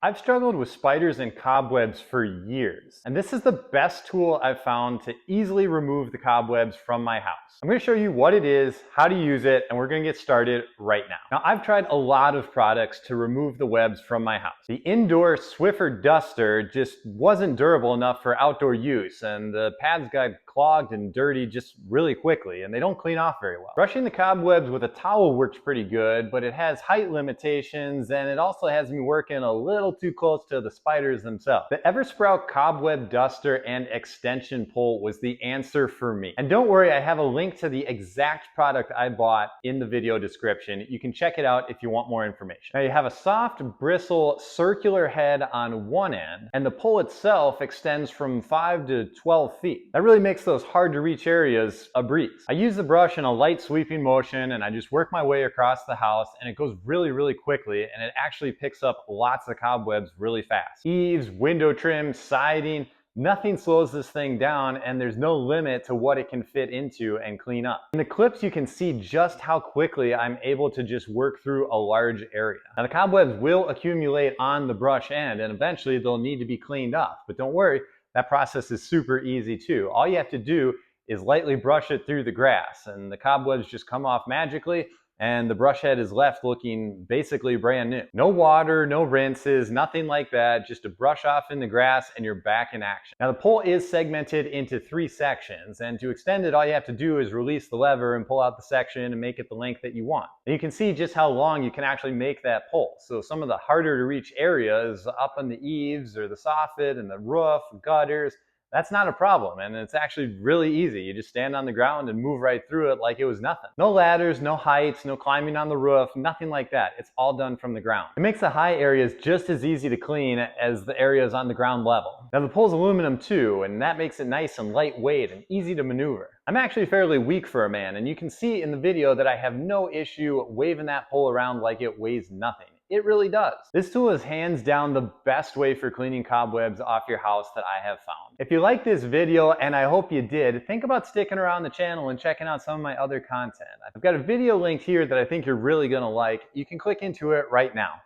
I've struggled with spiders and cobwebs for years, and this is the best tool I've found to easily remove the cobwebs from my house. I'm going to show you what it is, how to use it, and we're going to get started right now. Now, I've tried a lot of products to remove the webs from my house. The indoor Swiffer duster just wasn't durable enough for outdoor use, and the pads got clogged and dirty just really quickly, and they don't clean off very well. Brushing the cobwebs with a towel works pretty good, but it has height limitations, and it also has me working a little too close to the spiders themselves. The Eversprout cobweb duster and extension pole was the answer for me. And don't worry, I have a link to the exact product I bought in the video description. You can check it out if you want more information. Now you have a soft bristle circular head on one end, and the pole itself extends from 5 to 12 feet. That really makes those hard to reach areas a breeze. I use the brush in a light sweeping motion, and I just work my way across the house, and it goes really quickly, and it actually picks up lots of cobwebs really fast. Eaves, window trim, siding, nothing slows this thing down, and there's no limit to what it can fit into and clean up. In the clips, you can see just how quickly I'm able to just work through a large area. Now the cobwebs will accumulate on the brush end, and eventually they'll need to be cleaned off, but don't worry, that process is super easy too. All you have to do is lightly brush it through the grass, and the cobwebs just come off magically, and the brush head is left looking basically brand new. No water, no rinses, nothing like that, just a brush off in the grass and you're back in action. Now the pole is segmented into 3 sections, and to extend it, all you have to do is release the lever and pull out the section and make it the length that you want. And you can see just how long you can actually make that pole. So some of the harder to reach areas up on the eaves or the soffit and the roof, gutters, that's not a problem, and it's actually really easy. You just stand on the ground and move right through it like it was nothing. No ladders, no heights, no climbing on the roof, nothing like that. It's all done from the ground. It makes the high areas just as easy to clean as the areas on the ground level. Now the pole's aluminum too, and that makes it nice and lightweight and easy to maneuver. I'm actually fairly weak for a man, and you can see in the video that I have no issue waving that pole around like it weighs nothing. It really does. This tool is hands down the best way for cleaning cobwebs off your house that I have found. If you like this video, and I hope you did, think about sticking around the channel and checking out some of my other content. I've got a video linked here that I think you're really gonna like. You can click into it right now.